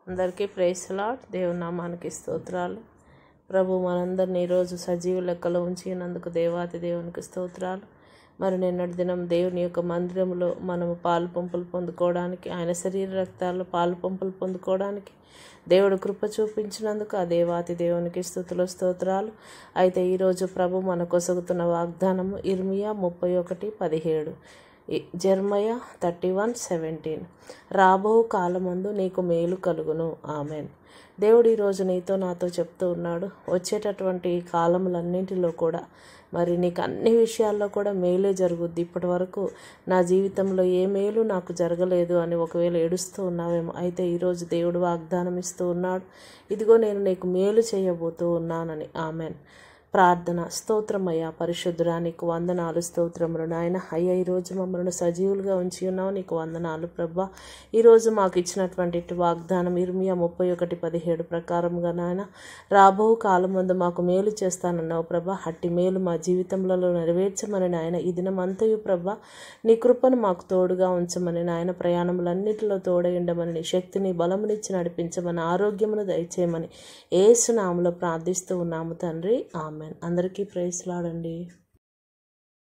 అందరికీ praise lord. దేవుని నామానికి స్తోత్రాలు. ప్రభు మనందరినీ ఈరోజు సజీవ లెక్కలో ఉంచినందుకు దేవాతి దేవునికి స్తోత్రాలు. మరి నిన్నటి దినం దేవుని యొక్క మందిరంలో మనము పాలు పంపులు పొందుకోవడానికి, ఆయన శరీర రక్తాల్లో పాలు పంపులు పొందుకోవడానికి దేవుడు కృప చూపించినందుకు ఆ దేవాతి దేవునికి స్తుతులు స్తోత్రాలు. అయితే ఈరోజు ప్రభు మన కొసగుతున్న వాగ్దానము ఇర్మియా 31:17, జెర్మయా 31:17. రాబో కాలమందు నీకు మేలు కలుగును. ఆమెన్. దేవుడు ఈరోజు నీతో నాతో చెప్తూ ఉన్నాడు, వచ్చేటటువంటి కాలములన్నింటిలో కూడా మరి నీకు అన్ని విషయాల్లో కూడా మేలే జరుగుద్ది. ఇప్పటి వరకు నా జీవితంలో ఏ మేలు నాకు జరగలేదు అని ఒకవేళ ఏడుస్తూ ఉన్నావేమో. అయితే ఈరోజు దేవుడు వాగ్దానం ఇస్తూ ఉన్నాడు, ఇదిగో నేను నీకు మేలు చేయబోతూ ఉన్నానని. ఆమెన్. ప్రార్థన. స్తోత్రమయ్యా పరిశుద్ధుడా, నీకు వందనాలు, స్తోత్రములు నాయన. అయ్యా ఈరోజు మమ్మల్ని సజీవులుగా ఉంచి ఉన్నావు, నీకు వందనాలు ప్రభా. ఈరోజు మాకు ఇచ్చినటువంటి వాగ్దానం ఇర్మియా 31:17 ప్రకారంగా నాయన, రాబో కాలం ముందు మాకు మేలు చేస్తానన్నావు ప్రభా. అట్టి మేలు మా జీవితంలో నెరవేర్చమని నాయన ఈ దినమంతయు ప్రభా నీ కృపను మాకు తోడుగా ఉంచమని నాయన, ప్రయాణములన్నిటిలో తోడయుండమని, నీ శక్తిని బలమునిచ్చి నడిపించమని, ఆరోగ్యమును దయచేయమని యేసు నామములో ప్రార్థిస్తూ ఉన్నాము తండ్రి. ఆమెన్. అందరికీ ప్రైజ్ లార్డ్ అండి.